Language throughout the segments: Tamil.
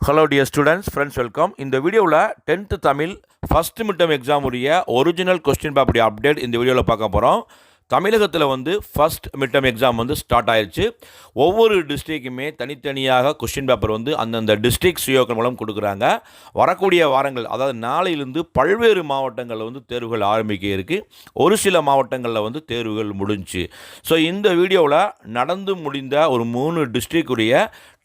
Hello dear students, friends, welcome. இந்த வீடியோவில் 10th Tamil first midterm exam உடைய ஒரிஜினல் கொஸ்டின் பேப்பருடைய அப்டேட் இந்த வீடியோவில் பார்க்க போகிறோம். தமிழகத்தில் ஃபஸ்ட் மிட்டம் எக்ஸாம் ஸ்டார்ட் ஆயிடுச்சு. ஒவ்வொரு டிஸ்ட்ரிக்குமே தனித்தனியாக கொஸ்டின் பேப்பர் அந்தந்த டிஸ்ட்ரிக்ட் சிஓக்கள் மூலம் கொடுக்குறாங்க. வரக்கூடிய வாரங்கள், அதாவது நாளையிலிருந்து பல்வேறு மாவட்டங்களில் தேர்வுகள் ஆரம்பிக்க இருக்குது. ஒரு சில மாவட்டங்களில் தேர்வுகள் முடிஞ்சு. ஸோ இந்த வீடியோவில் நடந்து முடிந்த ஒரு 3 டிஸ்ட்ரிக்டுடைய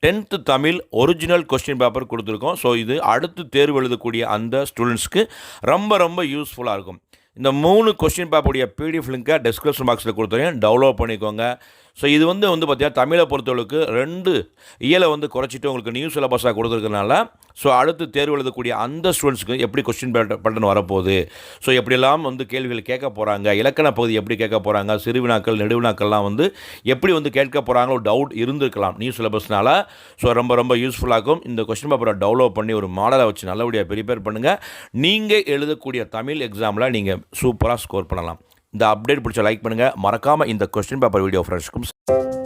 10th Tamil original question paper கொடுத்துருக்கோம். ஸோ இது அடுத்து தேர்வு எழுதக்கூடிய அந்த ஸ்டூடெண்ட்ஸ்க்கு ரொம்ப யூஸ்ஃபுல்லாக இருக்கும். இந்த 3 கொஸ்டின் பேப்பருடைய பிடிஎஃப் லிங்கை டிஸ்கிரிப்ஷன் பாக்ஸில் கொடுத்துருக்கேன், டவுன்லோட் பண்ணிக்கோங்க. ஸோ இது பார்த்தீங்கன்னா தமிழை பொறுத்தவரைக்கு 2 இயலை குறைச்சிட்டு உங்களுக்கு நியூ சிலபஸாக கொடுத்துருக்கனால ஸோ அடுத்து தேர்வு எழுதக்கூடிய அந்த ஸ்டூடெண்ட்ஸ்க்கு எப்படி கொஸ்டின் பேட்டர்ன் வரப்போகுது, ஸோ எப்படியெல்லாம் கேள்விகள் கேட்க போகிறாங்க, இலக்கண பகுதி எப்படி கேட்க போகிறாங்க, சிறுவினாக்கள் நெடுவினாக்கள்லாம் எப்படி கேட்க போகிறாங்களோ டவுட் இருந்திருக்கலாம் நியூ சிலபஸ்னால். ஸோ ரொம்ப யூஸ்ஃபுல்லாகும். இந்த கொஸ்டின் பேப்பரை டவுன்லோட் பண்ணி ஒரு மாடலை வச்சு நல்லபடியாக ப்ரிப்பேர் பண்ணுங்கள். நீங்கள் எழுதக்கூடிய தமிழ் எக்ஸாமில் நீங்கள் சூப்பராக ஸ்கோர் பண்ணலாம். இந்த அப்டேட் பிடிச்ச லைக் பண்ணுங்கள். மறக்காமல் இந்த கொஸ்டின் பேப்பர் வீடியோ ஃப்ரெண்ட்ஸ்க்கும்